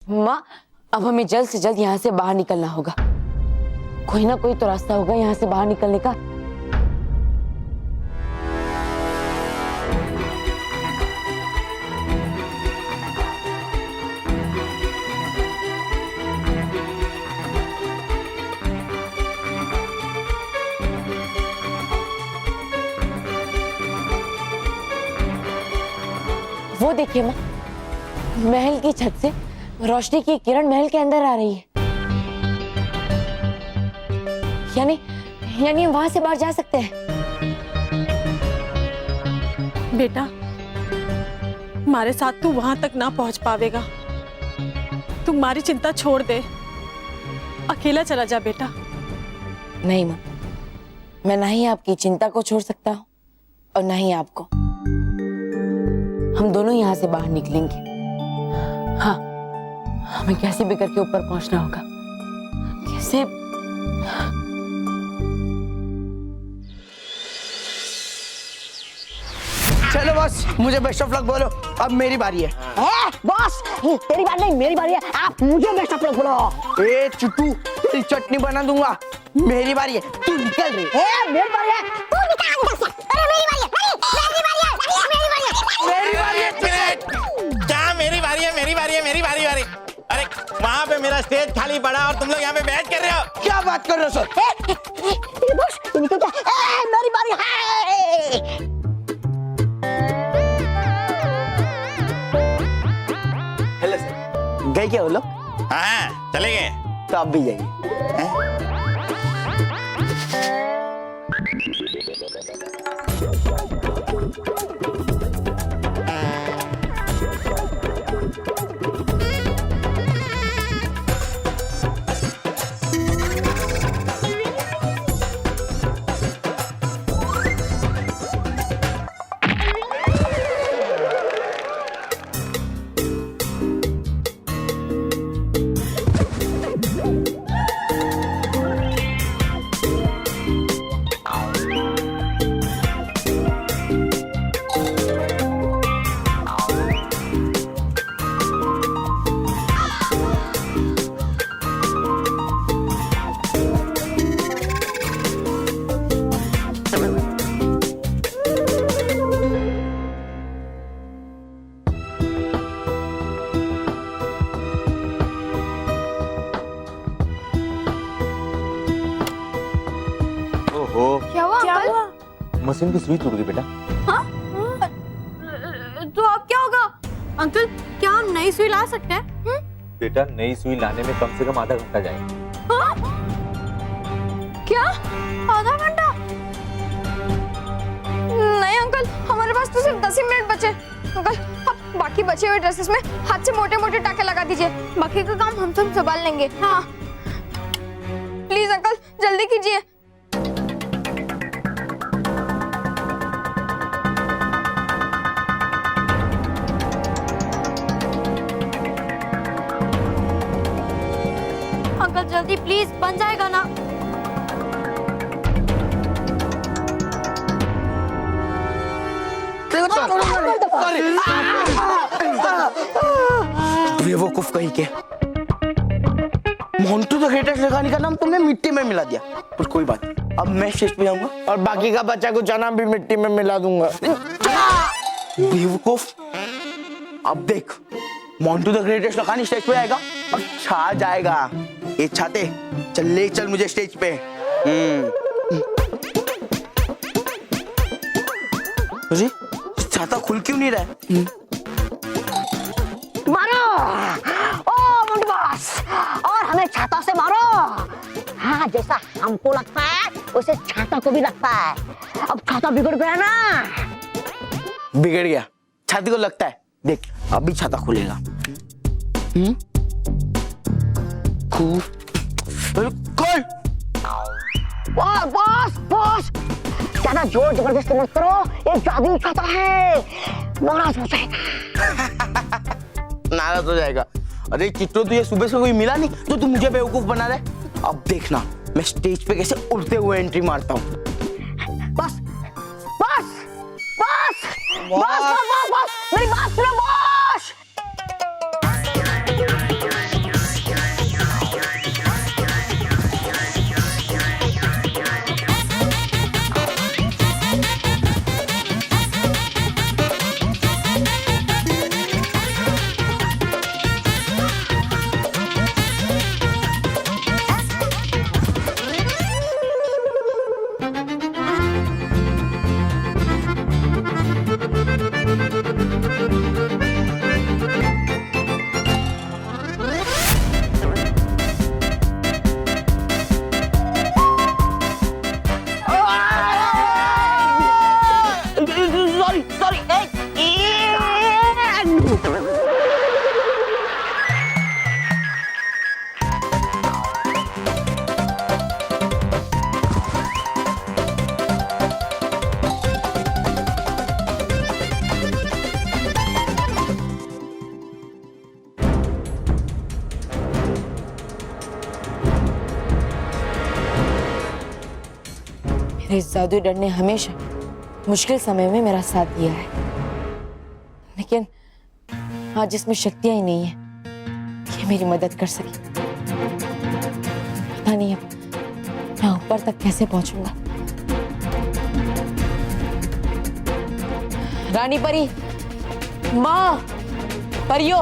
माँ, अब हमें जल्द से जल्द यहाँ से बाहर निकलना होगा। कोई ना कोई तो रास्ता होगा यहाँ से बाहर निकलने का। वो देखिए माँ, महल की छत से रोशनी की किरण महल के अंदर आ रही है। यानी हम वहां से बाहर जा सकते हैं। बेटा, हमारे साथ तू वहां तक ना पहुंच पावेगा। तू हमारी चिंता छोड़ दे, अकेला चला जा बेटा। नहीं माँ, मैं ना ही आपकी चिंता को छोड़ सकता हूँ और ना ही आपको। हम दोनों यहाँ से बाहर निकलेंगे। हाँ, हमें कैसे भी करके ऊपर पहुंचना होगा। कैसे? चलो बॉस, मुझे बेस्ट ऑफ लक बोलो। अब मेरी बारी है। बॉस, तेरी बारी नहीं, मेरी बारी है। आप मुझे बेस्ट ऑफ लक बोलो। ए चुट्टू, तेरी चटनी बना दूंगा। मेरी बारी है, तू निकल रही। मेरी बारी है, तू निकल अंदर से। अरे मेरी बारी है, मेरी बारी है, मेरी बारी है, मेरी बारी है। क्या मेरी बारी है? मेरी बारी है, मेरी बारी। अरे वहाँ पे मेरा स्टेज खाली पड़ा और तुम लोग यहाँ पे बैठ कर रहे हो। क्या बात कर रहे हो सर? बॉस, तू निकल जा। मेरी बारी है। हेलो सर, गए क्या वो लोग? हाँ, चले गए। तो आप भी जाइए। क्या हुआ? मशीन की सुई टूट गई बेटा। हाँ? तो अब क्या होगा अंकल? क्या हम नई सुई ला सकते हैं? बेटा, नई सुई लाने में कम से कम आधा घंटा जाएगा। हाँ? क्या आधा घंटा? नहीं अंकल, हमारे पास तो सिर्फ 10 ही मिनट बचे। अंकल, आप बाकी बचे हुए ड्रेसेस में हाथ से मोटे मोटे टाके लगा दीजिए। बाकी का काम हम सब संभाल लेंगे। हाँ प्लीज अंकल, जल्दी कीजिए। अंकल जल्दी प्लीज, बन जाएगा ना? बेवकूफ कहीं के। मोंटू द ग्रेटेस्ट लगाने का नाम तुमने मिट्टी में मिला दिया। पर कोई बात, अब मैं स्टेज पे जाऊंगा और बाकी का बच्चा को जाना भी मिट्टी में मिला दूंगा। बेवकूफ, अब देख, मोंटू द ग्रेटेस्ट लगाने स्टेज पे आएगा और छा जाएगा। ये छाते, चल ले चल मुझे स्टेज पे। तुझे छाता खुल क्यों नहीं रहा है? मारो, ओ मोंटू बॉस, और हमें छाता से मारो। हाँ, जैसा हमको लगता है वैसे छाता को भी लगता है। अब छाता बिगड़ गया ना। बिगड़ गया, छाती को लगता है। देख, अभी छाता खुलेगा। खोल। बॉस बॉस, ज्यादा जोर जबरदस्ती मत करो, ये जादुई छाता है, नाराज हो जाएगा। नाराज हो जाएगा? अरे चिट्टू, तुझे सुबह से कोई मिला नहीं तो तू मुझे बेवकूफ बना रहा है। अब देखना मैं स्टेज पे कैसे उड़ते हुए एंट्री मारता हूँ। बस बस बस बस बस बस, मेरी बात सुनो बॉस। मेरे इस जादुई डर ने हमेशा मुश्किल समय में मेरा साथ दिया है, लेकिन आज इसमें शक्तियां ही नहीं है कि मेरी मदद कर सके। पता नहीं अब मैं ऊपर तक कैसे पहुंचूंगा। रानी परी, माँ, परियो,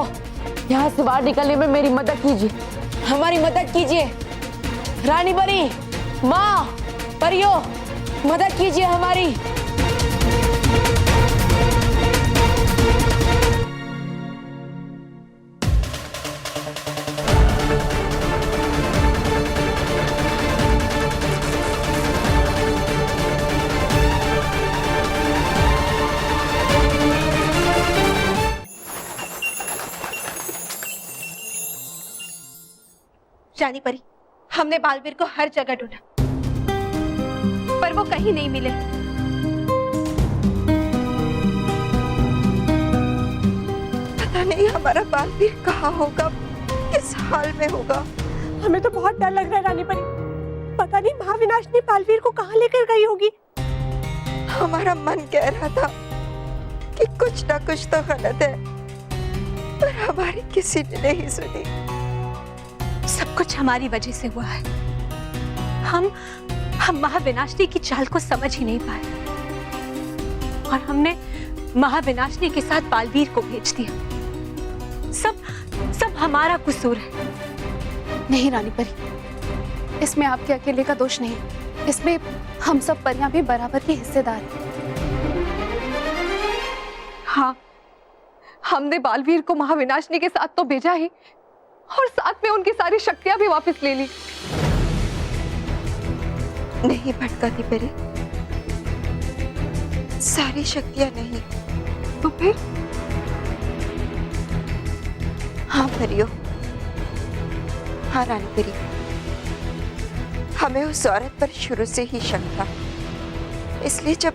यहाँ से बाहर निकलने में मेरी मदद कीजिए, हमारी मदद कीजिए। रानी परी, माँ, परियो, मदद कीजिए हमारी। रानी परी, हमने बालवीर को हर जगह ढूंढा, पर वो कहीं नहीं मिले। पता नहीं हमारा बालवीर कहाँ होगा, किस हाल में होगा। हमें तो बहुत डर लग रहा है रानी परी। पता नहीं महाविनाशिनी बालवीर को कहाँ लेकर गई होगी। हमारा मन कह रहा था कि कुछ ना कुछ तो गलत है, पर हमारी किसी ने नहीं सुनी। सब कुछ हमारी वजह से हुआ है। हम महाविनाशिनी की चाल को समझ ही नहीं पाए और हमने महाविनाशिनी के साथ बालवीर को भेज दिया। सब हमारा कसूर है। नहीं रानी परी, इसमें आपके अकेले का दोष नहीं, इसमें हम सब परियां भी बराबर की हिस्सेदार हैं। हाँ, हमने बालवीर को महाविनाशिनी के साथ तो भेजा ही और साथ में उनकी सारी शक्तियां भी वापस ले ली। नहीं भटकाती परी, सारी शक्तियां नहीं तो फिर? हाँ परियो, हाँ रानी परी, हमें उस औरत पर शुरू से ही शक था। इसलिए जब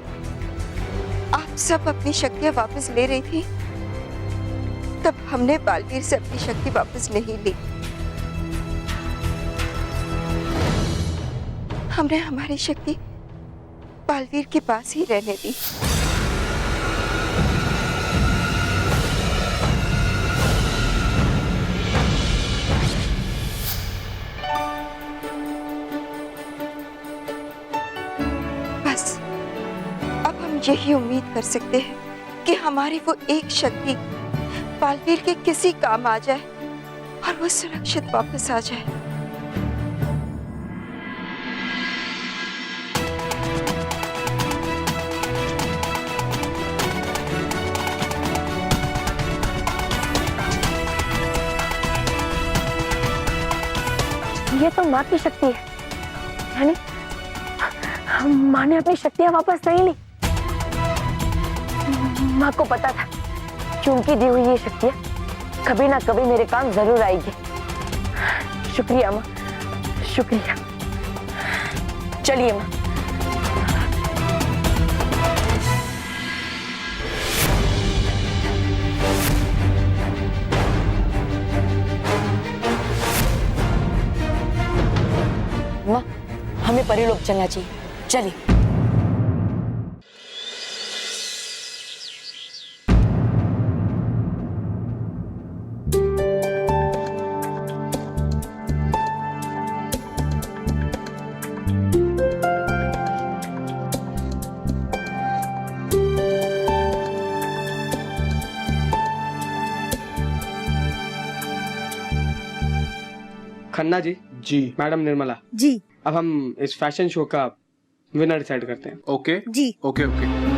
आप सब अपनी शक्तियां वापस ले रही थी, तब हमने बालवीर से अपनी शक्ति वापस नहीं ली। हमने हमारी शक्ति बालवीर के पास ही रहने दी। बस अब हम यही उम्मीद कर सकते हैं कि हमारी वो एक शक्ति बालवीर के किसी काम आ जाए और वो सुरक्षित वापस आ जाए। ये तो माँ की शक्ति है, यानी माँ ने अपनी शक्तियां वापस नहीं ली। माँ को पता था कि उनकी दी हुई ये शक्तियां कभी ना कभी मेरे काम जरूर आएगी। शुक्रिया माँ, शुक्रिया। चलिए माँ। माँ, हमें परिलोक चलना चाहिए, चलिए। खन्ना जी, मैडम निर्मला जी, अब हम इस फैशन शो का विनर डिसाइड करते हैं। ओके जी, ओके ओके।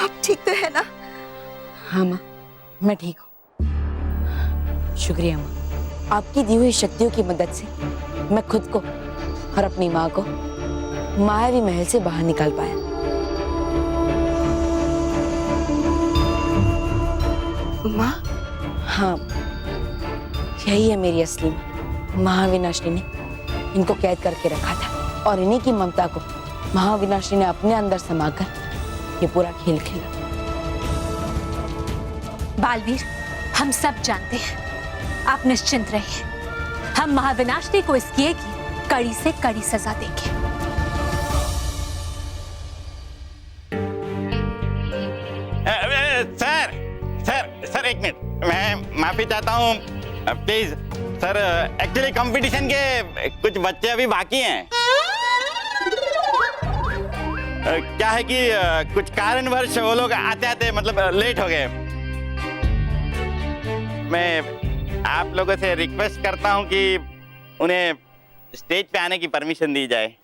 आप ठीक तो है ना? हाँ माँ, मैं ठीक हूँ। शुक्रिया माँ, आपकी दी हुई शक्तियों की मदद से मैं खुद को और अपनी माँ को मायावी महल से बाहर निकाल पाया। माँ? हाँ, यही है मेरी असली माँ। महाविनाशिनी ने इनको कैद करके रखा था और इन्हीं की ममता को महाविनाशिनी ने अपने अंदर समाकर ये पूरा खेल खेला। बालवीर, हम सब जानते हैं, आप निश्चिंत रहिए। हम महाविनाशिनी को इस किए की कड़ी से कड़ी सजा देंगे। सर एक मिनट, मैं माफी चाहता हूँ प्लीज सर। एक्चुअली कंपटीशन के कुछ बच्चे अभी बाकी हैं। क्या है कि कुछ कारणवश वो लोग आते आते मतलब लेट हो गए। मैं आप लोगों से रिक्वेस्ट करता हूँ कि उन्हें स्टेज पे आने की परमिशन दी जाए।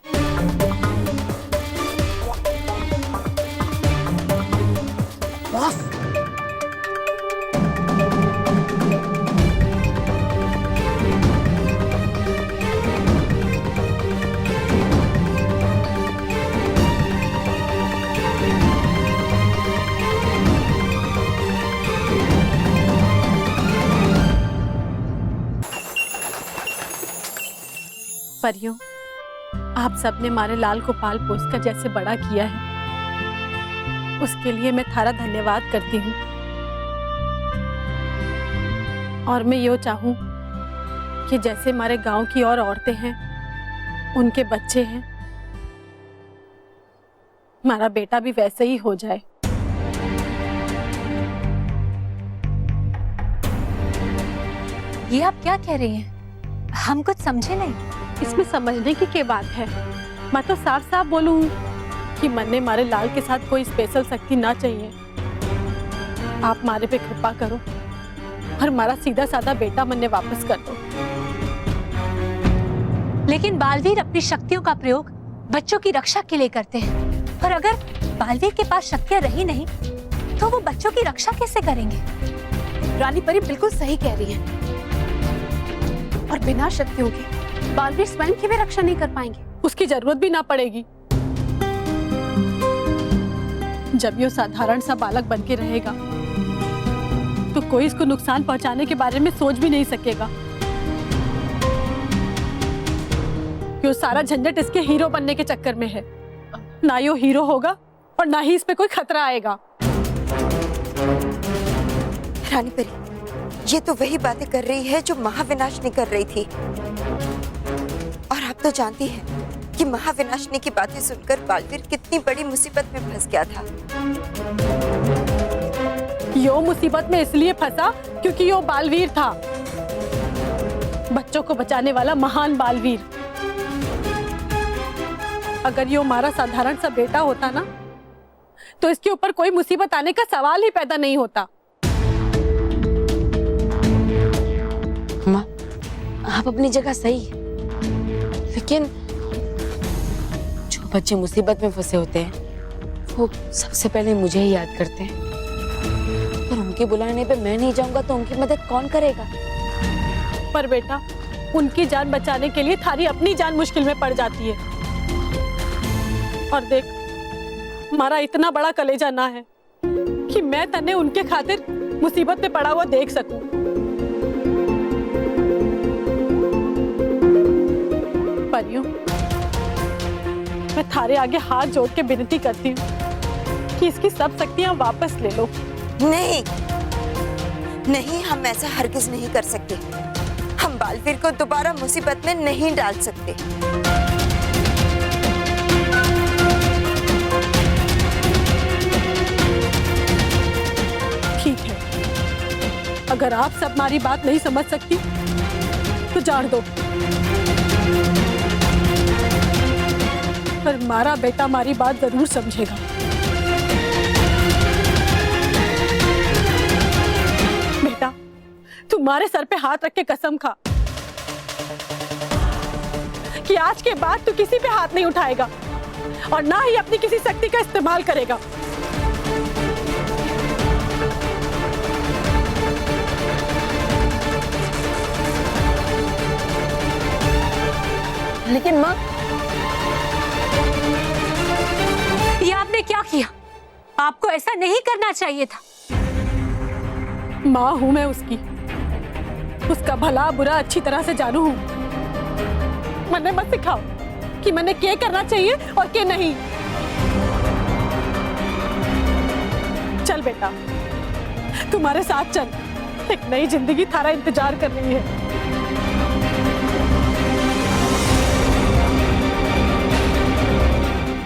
परियों, आप सबने मारे लाल को पाल पोस कर जैसे बड़ा किया है, उसके लिए मैं थारा धन्यवाद करती हूँ। और मैं यो चाहूँ कि जैसे हमारे गांव की और औरतें हैं, उनके बच्चे हैं, हमारा बेटा भी वैसे ही हो जाए। ये आप क्या कह रही हैं? हम कुछ समझे नहीं। इसमें समझने की क्या बात है? मैं तो साफ साफ बोलूं कि मन ने मारे लाल के साथ कोई स्पेशल शक्ति ना चाहिए। आप मारे पे कृपा करो और हमारा सीधा साधा बेटा मन ने वापस कर दो। लेकिन बालवीर अपनी शक्तियों का प्रयोग बच्चों की रक्षा के लिए करते हैं, और अगर बालवीर के पास शक्तियां रही नहीं तो वो बच्चों की रक्षा कैसे करेंगे? रानी परी बिल्कुल सही कह रही है, और बिना शक्तियों के बालवीर स्वयं की भी रक्षा नहीं कर पाएंगे। उसकी जरूरत भी ना पड़ेगी। जब ये साधारण सा बालक बन के रहेगा तो कोई इसको नुकसान पहुंचाने के बारे में सोच भी नहीं सकेगा। ये सारा झंझट इसके हीरो बनने के चक्कर में है। ना यो हीरो होगा और ना ही इस पे कोई खतरा आएगा। रानी परी, ये तो वही बातें कर रही है जो महाविनाशिनी कर रही थी। और आप तो जानती हैं कि महाविनाशिनी की बातें सुनकर बालवीर कितनी बड़ी मुसीबत में फंस गया था। यो मुसीबत में इसलिए फंसा क्योंकि यो बालवीर था, बच्चों को बचाने वाला महान बालवीर। अगर यो हमारा साधारण सा बेटा होता ना, तो इसके ऊपर कोई मुसीबत आने का सवाल ही पैदा नहीं होता। माँ, आप अपनी जगह सही है, लेकिन जो बच्चे मुसीबत में फंसे होते हैं वो सबसे पहले मुझे ही याद करते हैं, और उनके बुलाने पे मैं नहीं जाऊंगा तो उनकी मदद कौन करेगा? पर बेटा, उनकी जान बचाने के लिए थारी अपनी जान मुश्किल में पड़ जाती है। और देख, हमारा इतना बड़ा कलेजा ना है कि मैं तन्ने उनके खातिर मुसीबत में पड़ा हुआ देख सकूं। परियों, मैं थारे आगे हाथ जोड़ के विनती करती हूँ कि इसकी सब शक्तियां वापस ले लो। नहीं नहीं, हम ऐसा हरगिज नहीं कर सकते। हम बालवीर को दोबारा मुसीबत में नहीं डाल सकते। ठीक है, अगर आप सब हमारी बात नहीं समझ सकती तो जान दो, पर हमारा बेटा हमारी बात जरूर समझेगा। बेटा, तुम्हारे सर पे हाथ रख के कसम खा कि आज के बाद तू किसी पे हाथ नहीं उठाएगा और ना ही अपनी किसी शक्ति का इस्तेमाल करेगा। लेकिन माँ, ये आपने क्या किया? आपको ऐसा नहीं करना चाहिए था। माँ हूं मैं उसकी, उसका भला बुरा अच्छी तरह से जानू हूं। मैंने मत सिखाओ कि मैंने क्या करना चाहिए और क्या नहीं। चल बेटा, तुम्हारे साथ चल, एक नई जिंदगी थारा इंतजार कर रही है।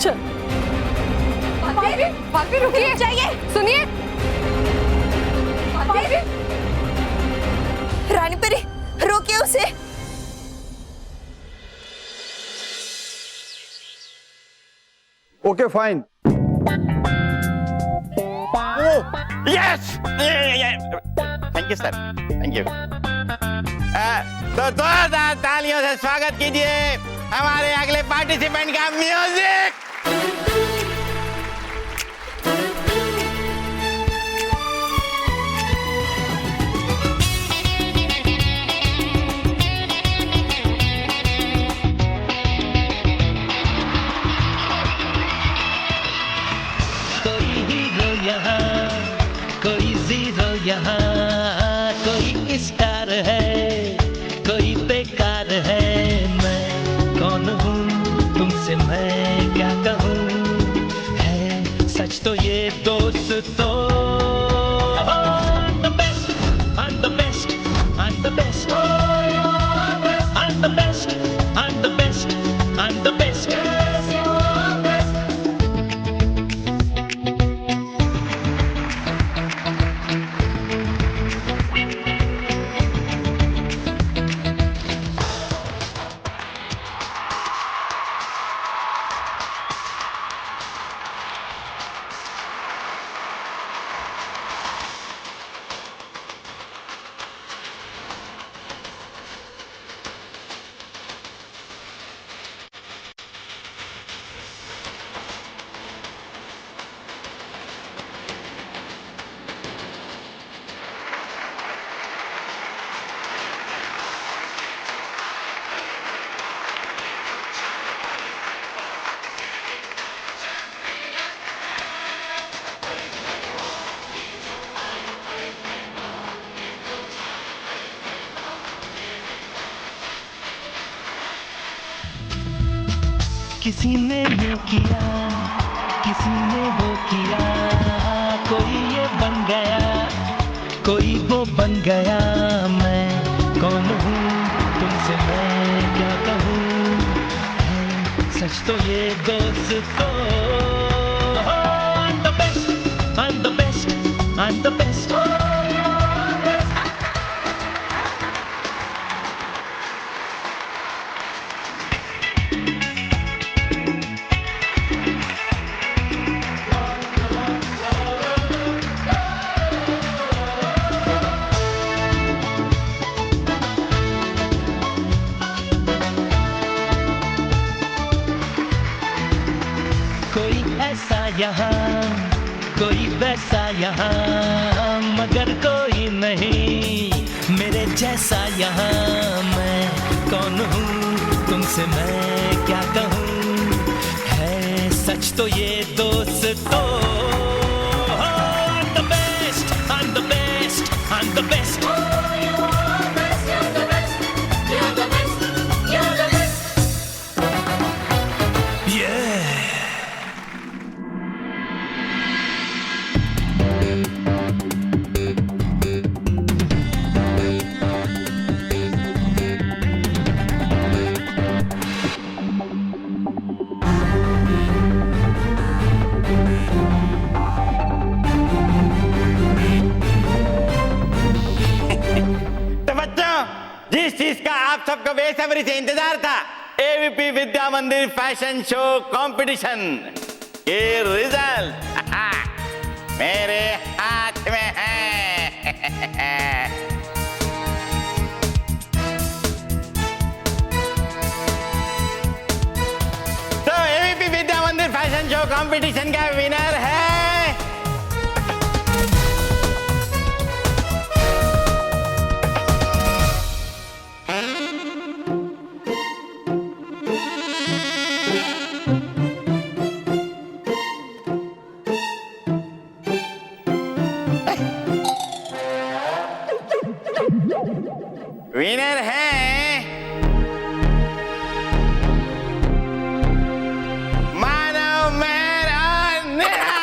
चल। भाभी रुकिए, सुनिए। रानी परी, रोकिए उसे। Okay fine. Yes, thank you sir, thank you. तो जोरदार तालियों से स्वागत कीजिए हमारे अगले पार्टिसिपेंट का। म्यूजिक। कोई जीरो यहाँ, कोई स्टार है, कोई बेकार है। मैं कौन हूँ, तुमसे मैं क्या कहूँ, है सच तो ये दोस्तों। I'm the best, I'm the best, I'm the best, I'm the best, I'm the best, I'm the best. किसी ने ये किया, किसी ने वो किया, कोई ये बन गया, कोई वो बन गया। मैं कौन हूँ, तुमसे मैं क्या कहूँ, है सच तो ये दोस्तों। I'm the best, I'm the best, I'm the best. कोई ऐसा यहाँ, कोई वैसा यहाँ, मगर कोई नहीं मेरे जैसा यहाँ। मैं कौन हूँ, तुमसे मैं क्या कहूँ, है सच तो ये दोस्तों। I'm the best, I'm the best, I'm the best. जिस चीज का आप सबको बेसब्री से इंतजार था, एवीपी विद्या मंदिर फैशन शो कंपटीशन के रिजल्ट मेरे हाथ में है। तो एवीपी विद्या मंदिर फैशन शो कंपटीशन का विनर है विनर है मानव मेहरा नेहा।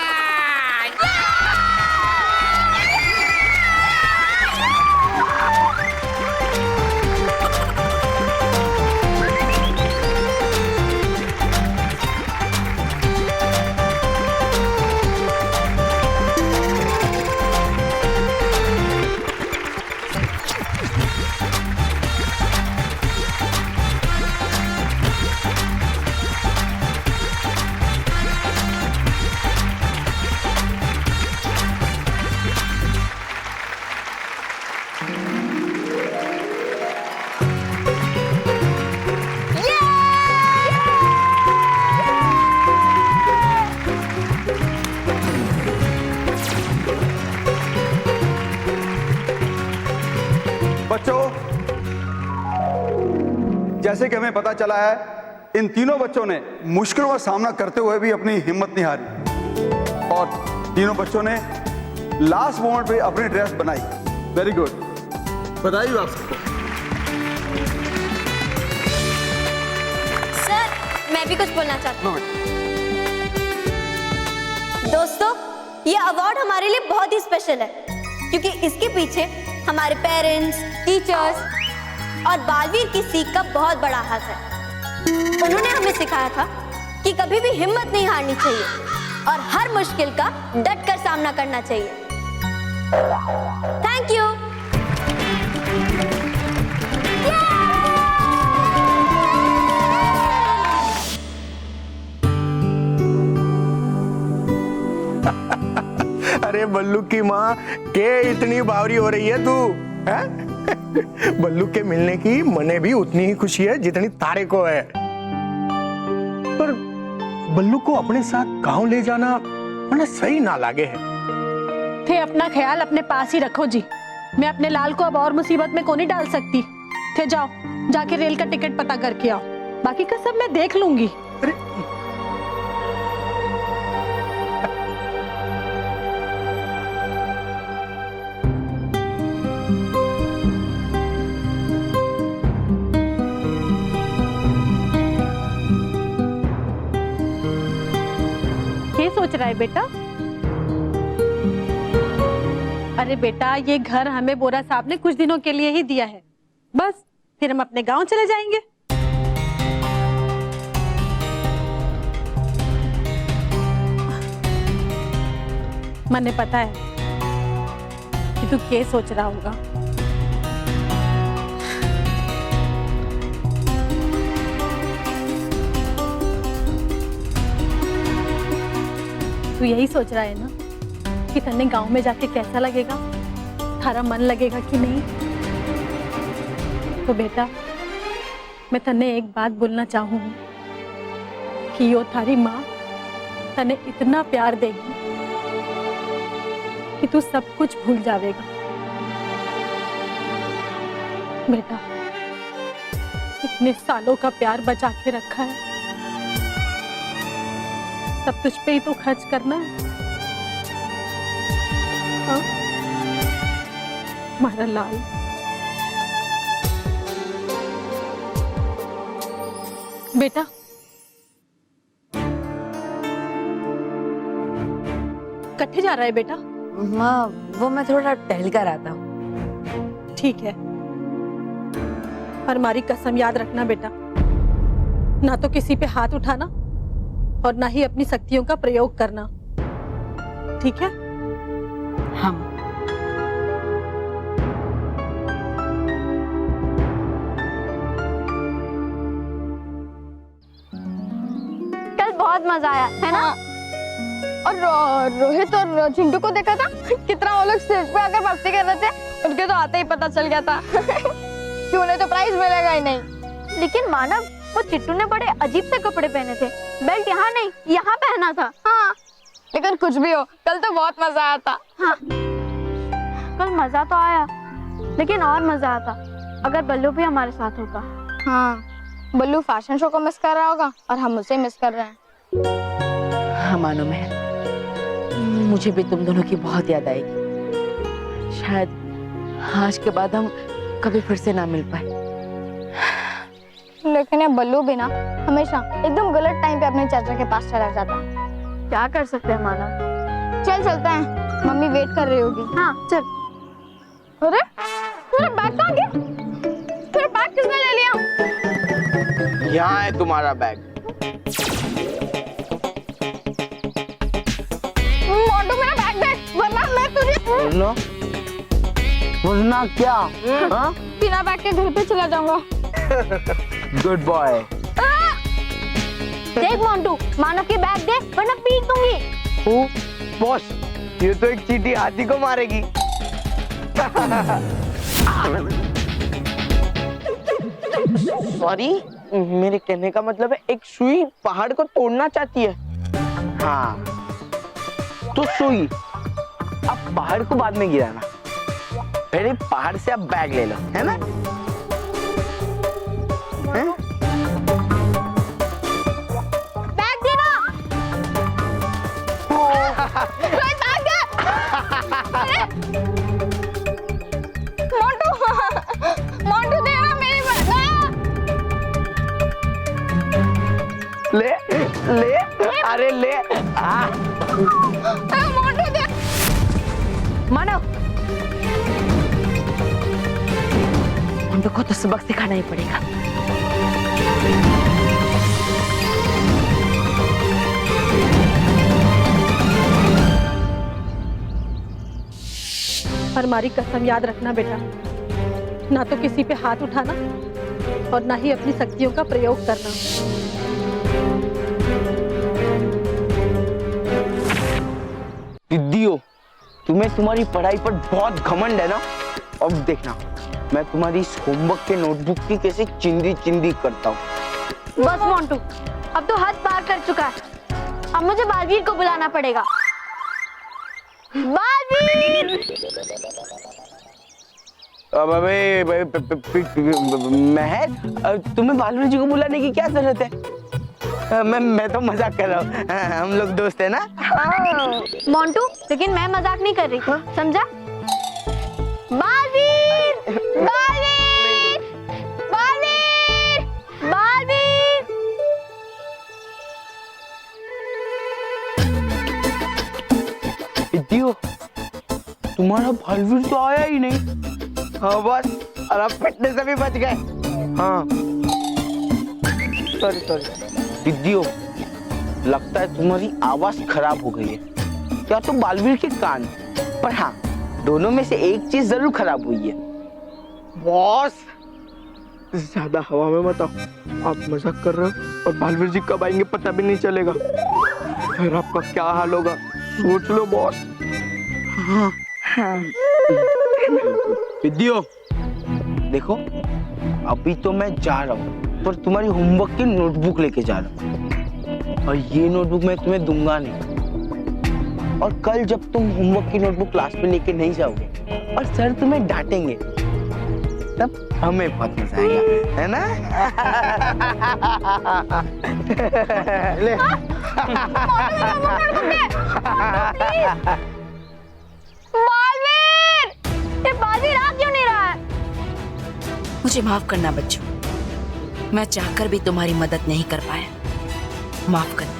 बच्चों, जैसे कि हमें पता चला है, इन तीनों बच्चों ने मुश्किलों का सामना करते हुए भी अपनी हिम्मत नहीं हारी और तीनों बच्चों ने लास्ट मोमेंट पे अपनी ड्रेस बनाई। वेरी गुड, बधाई आप सबको। सर मैं भी कुछ बोलना चाहती हूँ। दोस्तों, ये अवार्ड हमारे लिए बहुत ही स्पेशल है क्योंकि इसके पीछे हमारे पेरेंट्स, टीचर्स और बालवीर की सीख का बहुत बड़ा हाथ है। उन्होंने हमें सिखाया था कि कभी भी हिम्मत नहीं हारनी चाहिए और हर मुश्किल का डट कर सामना करना चाहिए। Thank you. अरे बल्लू की माँ के इतनी बावरी हो रही है तू हैं? बल्लू के मिलने की मने भी उतनी ही खुशी है जितनी तारे को है। पर बल्लू को अपने साथ गांव ले जाना मने सही ना लागे है। थे अपना ख्याल अपने पास ही रखो जी। मैं अपने लाल को अब और मुसीबत में कोनी डाल सकती। थे जाओ, जाके रेल का टिकट पता करके आओ, बाकी का सब मैं देख लूंगी। अरे सोच रहा है बेटा? अरे बेटा, ये घर हमें बोरा साहब ने कुछ दिनों के लिए ही दिया है, बस फिर हम अपने गांव चले जाएंगे। मैंने पता है कि तू क्या सोच रहा होगा। तू यही सोच रहा है ना कि तन्ने गांव में जाके कैसा लगेगा, थारा मन लगेगा कि नहीं? तो बेटा, मैं तन्ने एक बात बोलना चाहूंगी कि यो थारी माँ तन्ने इतना प्यार देगी कि तू सब कुछ भूल जाएगा। बेटा, इतने सालों का प्यार बचा के रखा है, सब तुझ पे ही तो खर्च करना है। हाँ? हमारा लाल। बेटा, कट्ठे जा रहा है बेटा? माँ, वो मैं थोड़ा टहल कर आता हूँ। ठीक है, पर हमारी कसम याद रखना बेटा, ना तो किसी पे हाथ उठाना और ना ही अपनी शक्तियों का प्रयोग करना, ठीक है? हम कल बहुत मजा आया है ना? और रोहित और चिंटू को देखा था कितना वो लोग स्टेज पे आकर मस्ती कर रहे थे। उनके तो आते ही पता चल गया था कि उन्हें तो प्राइज मिलेगा ही नहीं। लेकिन मानव, वो चिट्टू ने बड़े अजीब से कपड़े पहने थे, बेल्ट यहाँ नहीं यहाँ पहना था। हाँ, लेकिन कुछ भी हो, कल तो बहुत मजा आया था। हाँ, कल मजा तो आया, लेकिन और मजा आता अगर बल्लू भी हमारे साथ होता। हाँ, बल्लू फैशन शो को मिस कर रहा होगा और हम उसे मिस कर रहे हैं। हाँ मानो मेहर, मुझे भी तुम दोनों की बहुत याद आएगी। शायद आज के बाद हम कभी फिर से ना मिल पाए। लेकिन ये बल्लू भी ना हमेशा एकदम गलत टाइम पे अपने चाचा के पास चला जाता है। क्या कर सकते हैं मानव? चल चलते हैं, मम्मी वेट कर रही होगी। हाँ चल। अरे तेरा बैग कहाँ गया? तेरा बैग किसने ले लिया? यहाँ है तुम्हारा बैग। मोटू मेरा बैग दे, वरना मैं तुझे वरना क्या? हाँ? बिना बैग के घर पे चला जाऊंगा। Good boy. देख मोंटू, मानव के बैग दे वरना पीट दूंगी। ओ बॉस, ये तो एक चींटी हाथी को मारेगी। सॉरी, मेरे कहने का मतलब है एक सुई पहाड़ को तोड़ना चाहती है। हाँ तो सुई, अब पहाड़ को बाद में गिराना। पहले पहाड़ से अब बैग ले लो, है ना? हैं? बैग देना। कोई बैग दे। मोंटू, मोंटू देना मेरी बैग। ले ले, अरे ले। मोंटू दे। मानव, हम लोग को तो सबक सिखाना ही पड़ेगा। पर हमारी कसम याद रखना बेटा, ना तो किसी पे हाथ उठाना और ना ही अपनी शक्तियों का प्रयोग करना। दीदियों, तुम्हें तुम्हारी पढ़ाई पर बहुत घमंड है ना? अब देखना, मैं तुम्हारी इस होमवर्क के नोटबुक की कैसे चिंदी चिंदी करता हूँ। बस मोंटू, अब तो हद पार कर चुका है। अब मुझे बालवीर को बुलाना पड़ेगा। बालवीर! महर, तुम्हें बालवीर जी को बुलाने की क्या जरूरत है? मैं तो मजाक कर रहा हूँ, हम लोग दोस्त है ना। मोंटू, लेकिन मैं मजाक नहीं कर रही, समझा? बालवीर! बालवीर! बालवीर! बालवीर! दीदियों, तुम्हारा बालवीर तो आया ही नहीं। हाँ बस, और अब फटने से भी बच गए। हाँ सॉरी सॉरी। दीदियों, लगता है तुम्हारी आवाज खराब हो गई है, क्या तो बालवीर के कान। पर हाँ, दोनों में से एक चीज जरूर खराब हुई है। बॉस, ज्यादा हवा में मत आओ, आप मजाक कर रहे हो और बालवीर जी कब आएंगे पता भी नहीं चलेगा। फिर आपका क्या हाल होगा, सोच लो बॉस। हाँ हाँ। दीदियों देखो, अभी तो मैं जा रहा हूँ, पर तुम्हारी होमवर्क की नोटबुक लेके जा रहा हूँ, और ये नोटबुक मैं तुम्हें दूंगा नहीं। और कल जब तुम होमवर्क की नोटबुक क्लास में लेके नहीं जाओगे और सर तुम्हें डांटेंगे, तब हमें बहुत मजा आएगा, है ना? ले। बालवीर! ये बालवीर आ क्यों नहीं रहा है? मुझे माफ करना बच्चों, मैं चाहकर भी तुम्हारी मदद नहीं कर पाया। माफ करना।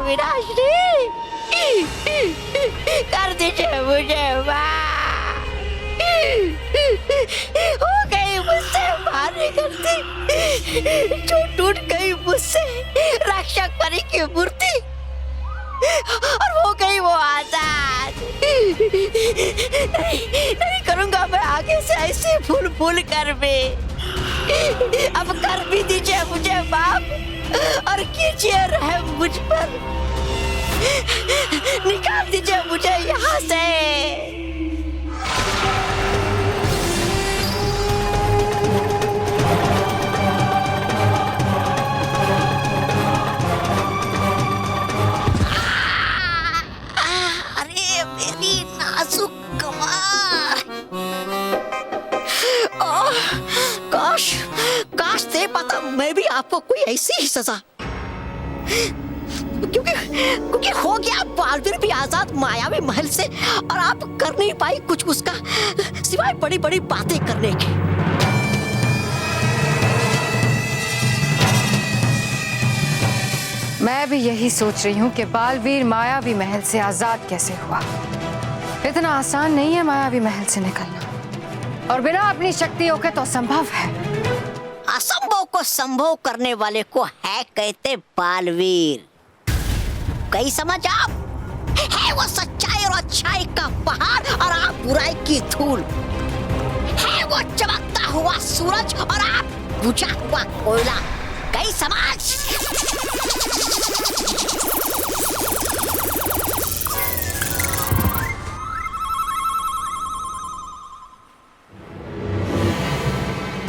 विनाशनी, कर दीजिए मुझे माँ। हो गई मुझसे मारने करती, जो टूट गई मुझसे रक्षक परी की मूर्ति, और हो गई वो आजाद। नहीं करूंगा मैं आगे से ऐसे भूल भूल कर भी। अब कर भी दीजिए मुझे माफ, और कीजिए रहम मुझ पर। निकाल दीजिए मुझे यहाँ से। अरे मेरी नाजुक कमर। काश काश दे पाता मैं भी आपको कोई ऐसी ही सजा। क्योंकि हो गया बालवीर भी आजाद मायावी महल से, और आप कर नहीं पाई कुछ उसका सिवाय बड़ी बड़ी बातें करने के। मैं भी यही सोच रही हूँ कि बालवीर मायावी महल से आजाद कैसे हुआ। इतना आसान नहीं है मायावी महल से निकलना, और बिना अपनी शक्तियों के तो संभव है। असंभव को संभव करने वाले को है कहते बालवीर। कई समझ आप, है वो सच्चाई और अच्छाई का पहाड़ और आप बुराई की धूल। है वो चमकता हुआ सूरज और आप बुझा हुआ कोयला। कई समझ।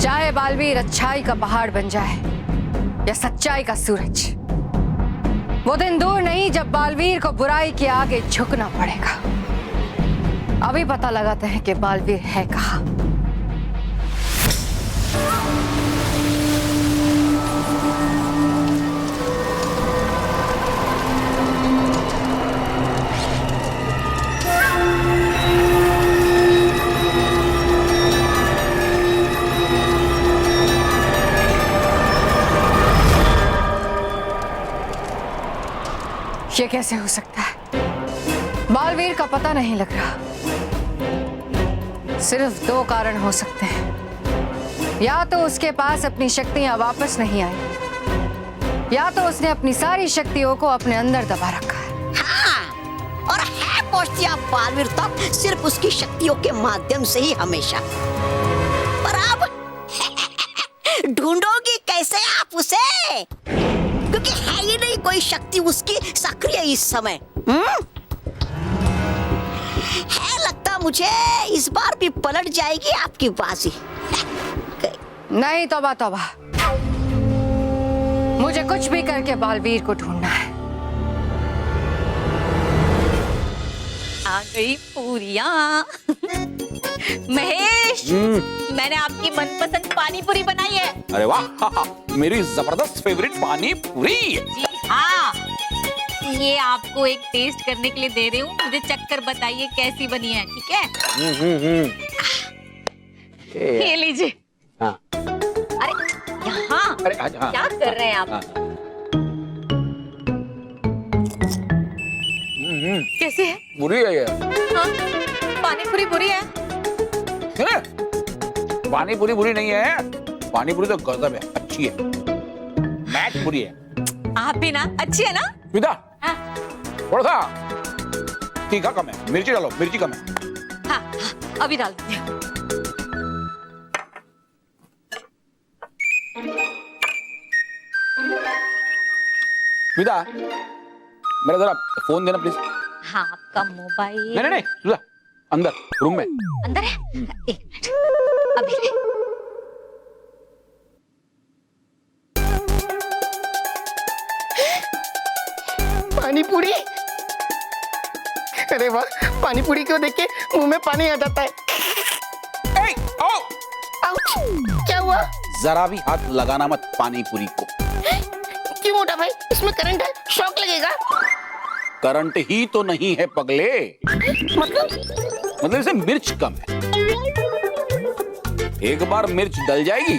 चाहे बालवीर अच्छाई का पहाड़ बन जाए या सच्चाई का सूरज, वो दिन दूर नहीं जब बालवीर को बुराई के आगे झुकना पड़ेगा। अभी पता लगाते हैं कि बालवीर है कहाँ। ये कैसे हो सकता है? बालवीर का पता नहीं लग रहा। सिर्फ दो कारण हो सकते हैं, या तो उसके पास अपनी शक्तियां वापस नहीं आई, या तो उसने अपनी सारी शक्तियों को अपने अंदर दबा रखा है। हाँ, और है पहुंचती आप बालवीर तक सिर्फ उसकी शक्तियों के माध्यम से ही हमेशा। पर अब ढूंढोगी कैसे आप उसे? क्योंकि है ही नहीं कोई शक्ति उसकी सक्रिय इस समय। है लगता मुझे इस बार भी पलट जाएगी आपकी बाजी। नहीं तौबा तौबा, मुझे कुछ भी करके बालवीर को ढूंढना है। आ गई पूरियां। महेश, मैंने आपकी मनपसंद पानी पूरी बनाई है। अरे वाह, मेरी जबरदस्त फेवरेट पानी पूरी। जी हाँ, ये आपको एक टेस्ट करने के लिए दे रही हूँ। मुझे चक्कर बताइए कैसी बनी है, ठीक है? ये लीजिए। हाँ। अरे यहाँ क्या कर रहे हैं आप? कैसी है? बुरी है ये। हाँ, पानी पूरी बुरी है। पानी पूरी बुरी नहीं है, पानी पूरी तो गजब है, अच्छी है। मैच बुरी है। आप भी ना अच्छी है ना? विदा, हाँ। थोड़ा सा तीखा कम है, मिर्ची डालो, मिर्ची कम है। हाँ, अभी डाल दीजिए। विदा, मेरा जरा फोन देना प्लीज। हाँ, आपका मोबाइल। नहीं नहीं, सुधा, अंदर रूम में। अंदर है? एक मिनट, अभी। पानी पूरी। अरे वाह, पानी पूरी को देख के मुंह में पानी आ जाता है। आउच, क्या हुआ? जरा भी हाथ लगाना मत पानी पूरी को। क्यों मोटा भाई, इसमें करंट है, शॉक लगेगा। करंट ही तो नहीं है पगले। मतलब इसे मिर्च कम है। एक बार मिर्च डल जाएगी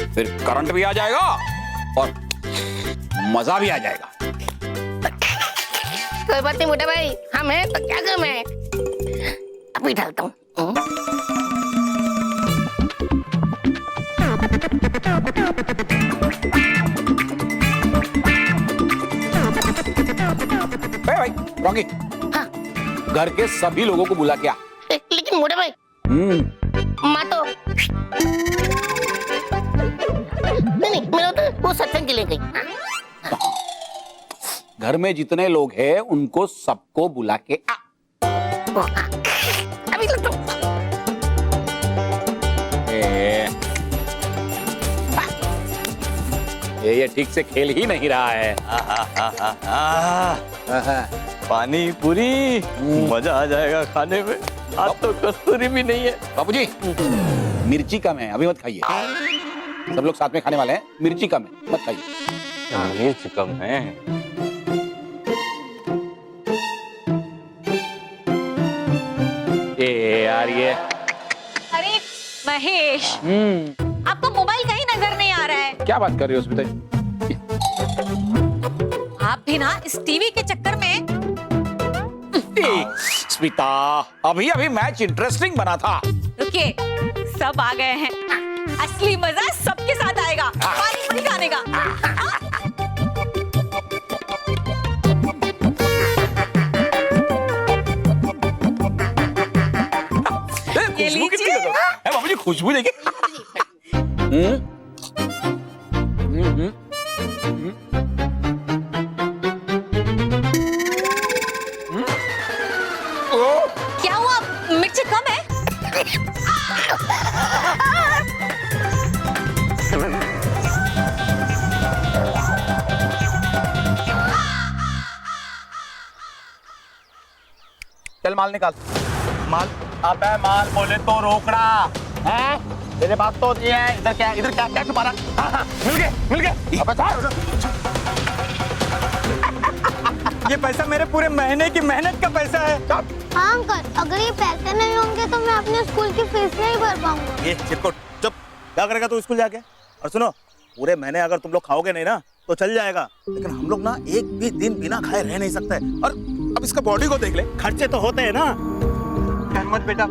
फिर करंट भी आ जाएगा और मजा भी आ जाएगा। कोई बात नहीं मोटा भाई, हम हैं तो क्या कम है। अभी डालता हूँ। भाई रॉकी, हाँ। घर के सभी लोगों को बुला के आ। लेकिन मोटा भाई, माँ तो नहीं, मेरा तो वो सत्संग के लिए गई। घर में जितने लोग हैं उनको सबको बुला के आ। अभी तो ये ठीक से खेल ही नहीं रहा है। पानी पूरी, मजा आ जाएगा खाने में। आज तो कस्तूरी भी नहीं है। बाबूजी, मिर्ची कम है, अभी मत खाइए। सब लोग साथ में खाने वाले हैं, मिर्ची कम है, मत खाइए। मिर्च कम है। महेश, आपको मोबाइल कहीं नजर नहीं आ रहा है। क्या बात कर रही हो स्मिता? आप भी ना इस टीवी के चक्कर में। स्मिता, अभी अभी मैच इंटरेस्टिंग बना था। रुकिए, सब आ गए हैं। असली मजा सबके साथ आएगा, पानी पूरी खाने का। ये लीजिए। बाबू जी खुशबू देखिए। क्या हुआ, मिर्ची कम है? चल माल निकाल। माल? अबे माल बोले तो रोकड़ा है। तेरे बात तो होती है। इधर क्या क्या छुपा रहा? हाँ, मिल गए। अबे ये पैसा मेरे पूरे महीने की मेहनत का पैसा है। हाँ अंकल, अगर ये पैसे नहीं होंगे तो मैं अपने स्कूल की फीस नहीं भर पाऊंगा। ये चिरकुट चुप। क्या करेगा तू स्कूल जाके? और सुनो, पूरे महीने अगर तुम लोग खाओगे नहीं ना तो चल जाएगा, लेकिन हम लोग ना एक भी दिन बिना खाए रह नहीं सकते। और अब इसका बॉडी को देख ले, खर्चे तो होते हैं ना। मत बेटा।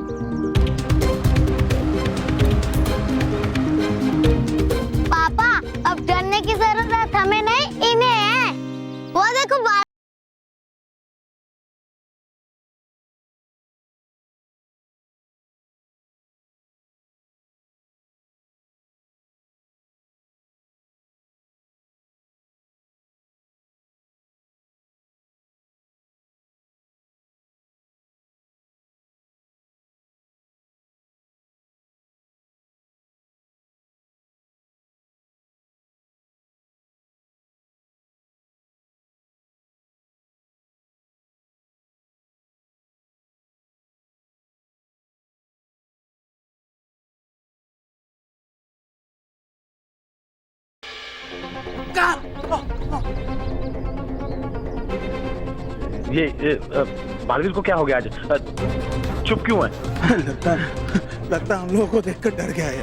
पापा, अब डरने की जरूरत हमें नहीं, इन्हें है। वो देखो ये बालवीर को क्या हो गया आज? चुप क्यों है? लगता हम लोगों को देखकर डर गया है।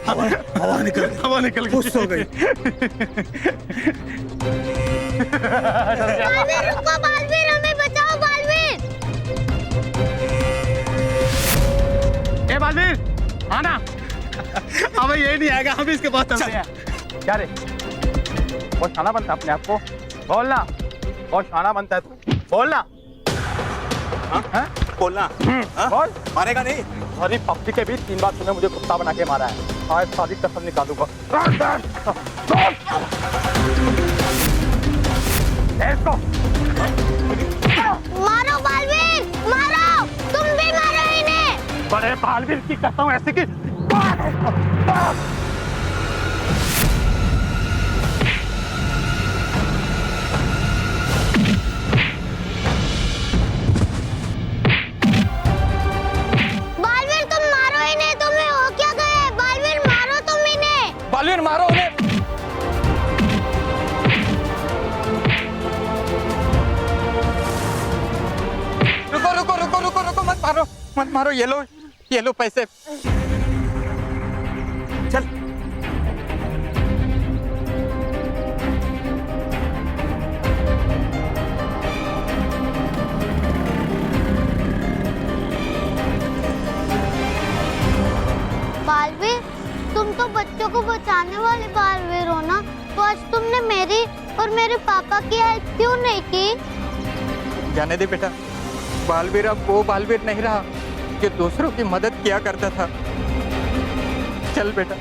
हवा निकल खुश हो गई। बालवीर, रुको बालवीर, हमें बचाओ बालवीर। ए बालवीर, आना। अब ये नहीं आएगा, हम इसके पास चलते हैं। क्या रे? बहुत शाना बनता है अपने आप को। बोलना, बहुत शाना बनता है तू। बोलना। बोलना। बोल। मारेगा नहीं? सारी पब्लिक के बीच 3 बार तूने मुझे कुत्ता बना के मारा है। आज सारी कसम निकालूंगा। मारो बालवीर, मारो, तुम भी मारो इन्हें। बड़े बालवीर की कसम ऐसी की। बालवीर, तुम मारो इन्हें, तुम्हें हो क्या गया? बालवीर, मारो तुम इन्हें। बालवीर मारो उन्हें। रुको, मत मारो। ये लो पैसे। चल। बालवीर, तुम तो बच्चों को बचाने वाले बालवीर हो ना, तो आज तुमने मेरी और मेरे पापा की हेल्प क्यों नहीं की? जाने दे बेटा, बालवीर अब वो बालवीर नहीं रहा जो दूसरों की मदद किया करता था। चल बेटा।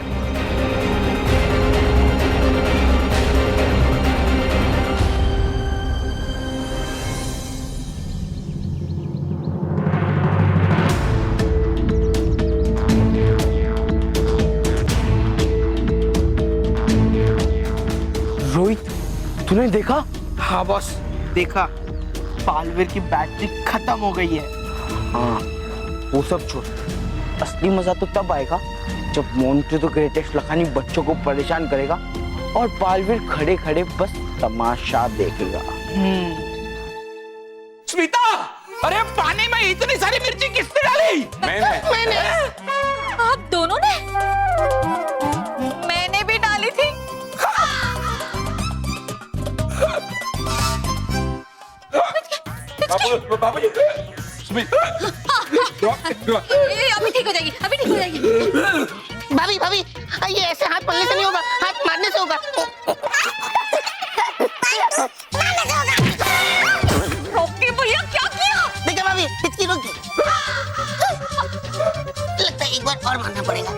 रोहित, तूने देखा? हाँ बॉस, देखा। बालवीर की बैटरी खत्म हो गई है। हाँ, वो सब छोड़। असली मजा तो तब आएगा जब मोंटू द ग्रेटेस्ट लखानी बच्चों को परेशान करेगा और बालवीर खड़े खड़े बस तमाशा देखेगा। स्मिता, अरे पानी में इतनी सारी मिर्ची किसने डाली? मैंने। आप दोनों दोनों ने? मैंने भी डाली थी। बाबूजी अभी ठीक हो जाएगी, अभी ठीक हो जाएगी। भाभी भाभी ये ऐसे हाथ पलने से नहीं होगा, हाथ मारने से होगा। रोकी भैया, क्या किया? देखिए भाभी, हिचकी रुक गई। लगता है एक बार और मारना पड़ेगा।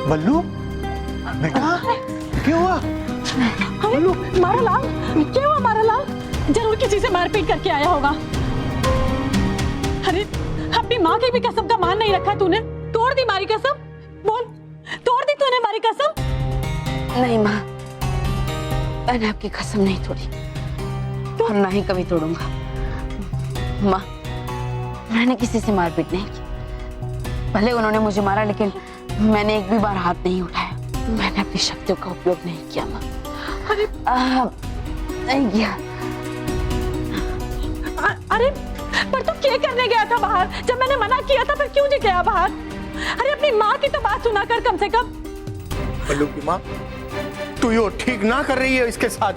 बल्लू बेटा क्या हुआ? बल्लू, मारा लाल, क्या हुआ मारा लाल? जरूर किसी से मारपीट करके आया होगा। अरे अपनी माँ की भी कसम का मान नहीं रखा तूने, तोड़ दी मारी कसम। बोल, तोड़ दी तूने मारी कसम? नहीं माँ, मैंने आपकी कसम नहीं तोड़ी और ना ही कभी तोड़ूंगा। माँ, मैंने किसी से मारपीट नहीं की। भले उन्होंने मुझे मारा, लेकिन मैंने एक भी बार हाथ नहीं उठाया। मैंने अपनी शक्तियों का उपयोग नहीं किया माँ। अरे नहीं किया। अरे पर तू क्या करने गया था बाहर? जब मैंने मना किया था फिर क्यों नहीं गया बाहर? अरे अपनी माँ की तो बात सुना कर कम से कम। बल्लू की माँ, तू यो ठीक ना कर रही है इसके साथ।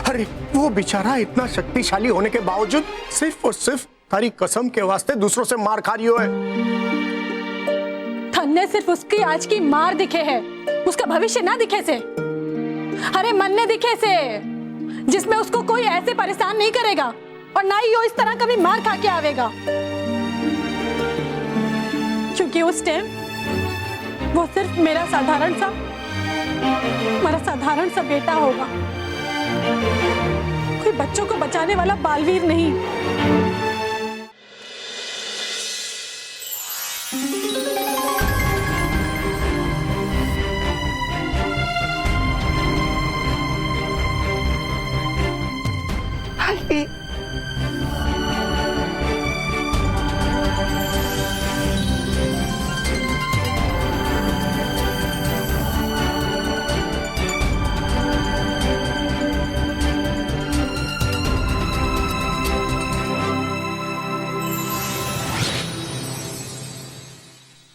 अरे वो बेचारा इतना शक्तिशाली होने के बावजूद सिर्फ और सिर्फ तारी कसम के वास्ते दूसरों से मार खा रही है। थन्ने सिर्फ उसकी आज की मार दिखे है, उसका भविष्य ना दिखे से। अरे मन ने दिखे से, जिसमें उसको कोई ऐसे परेशान नहीं करेगा और ना ही वो इस तरह कभी मार खा के आवेगा। क्योंकि उस टाइम वो सिर्फ मेरा साधारण सा बेटा होगा, कोई बच्चों को बचाने वाला बालवीर नहीं।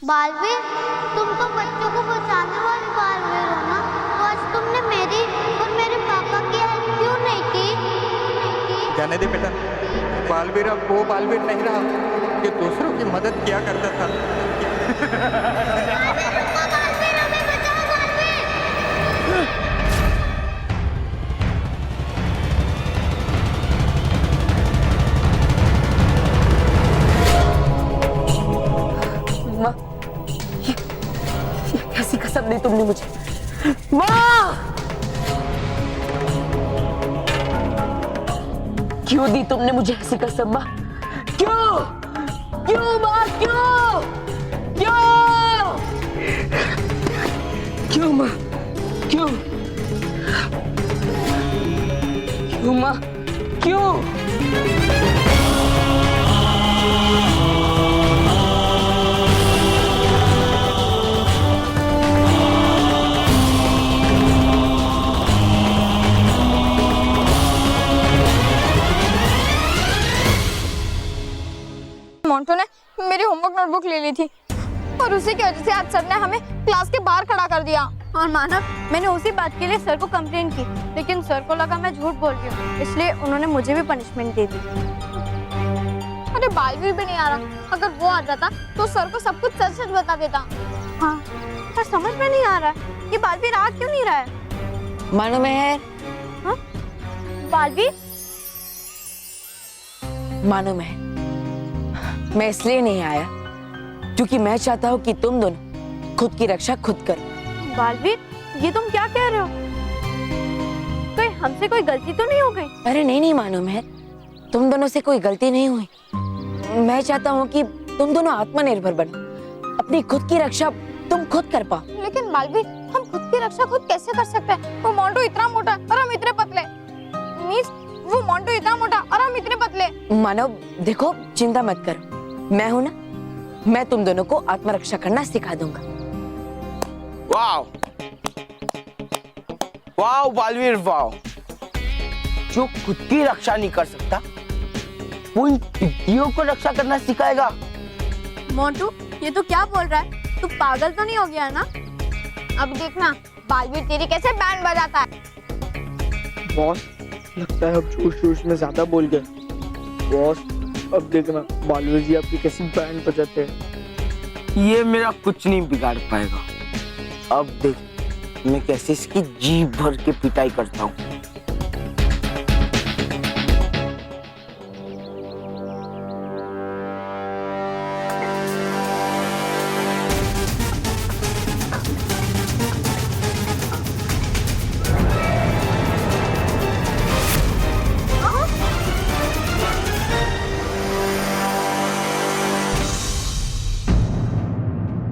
बालवीर, तुम तो बच्चों को बचाने वाले बालवीर हो ना, तो आज तुमने मेरी और मेरे पापा की हेल्प क्यों नहीं की? जाने दे बेटा, बालवीर अब वो बालवीर नहीं रहा कि दूसरों की मदद किया करता था। बालवीर, हमें बचाओ बालवीर। माँ, ये कैसी कसम दी तुमने मुझे? माँ, क्यों दी तुमने मुझे ऐसी कसम माँ? क्यों? क्यों माँ, क्यों? क्यों? क्यों माँ? क्यों? क्यों माँ? क्यों? मोंटू ने मेरी होमवर्क नोटबुक ले ली थी और उसी की वजह से आज सर ने हमें क्लास के बाहर खड़ा कर दिया। और मानव, मैंने उसी बात के लिए सर को कंप्लेन की, लेकिन सर को लगा मैं झूठ बोल रही हूँ, इसलिए उन्होंने मुझे भी पनिशमेंट दे दी। अरे बालवीर भी नहीं आ रहा, अगर वो आ जाता तो सर को सब कुछ सच सच बता देता। हाँ, पर समझ में नहीं आ रहा है ये बालवीर आ क्यों नहीं रहा है। मानो मेहर। हाँ? बालवीर? मानो मेहर, मैं इसलिए नहीं आया क्योंकि मैं चाहता हूँ कि तुम दोनों खुद की रक्षा खुद करो। बालवीर, ये तुम क्या कह रहे हो? कोई हमसे कोई गलती तो नहीं हो गई? अरे नहीं नहीं मानो मेहर, तुम दोनों से कोई गलती नहीं हुई। मैं चाहता हूँ कि तुम दोनों आत्मनिर्भर बनो, अपनी खुद की रक्षा तुम खुद कर पाओ। लेकिन बालवीर, हम खुद की रक्षा खुद कैसे कर सकते हैं? वो मोंटू इतना मोटा और हम इतने पतले। मीन्स वो मोंटू इतना मोटा और हम इतने पतले। मानव देखो, चिंता मत करो, मैं हूं ना, मैं तुम दोनों को आत्मरक्षा करना सिखा दूंगा। वाव वाव बालवीर वाव, जो खुद की रक्षा नहीं कर सकता वो इन विद्यो को रक्षा करना सिखाएगा। मोंटू, ये तो क्या बोल रहा है? तू पागल तो नहीं हो गया ना? अब देखना बालवीर तेरी कैसे बैंड बजाता है। बॉस, लगता है अब जोश में ज्यादा बोल गए। बॉस, अब देखना बालवीर जी आपकी कैसी बैंड बजाते हैं। ये मेरा कुछ नहीं बिगाड़ पाएगा। अब देख मैं कैसे इसकी जी भर के पिटाई करता हूँ।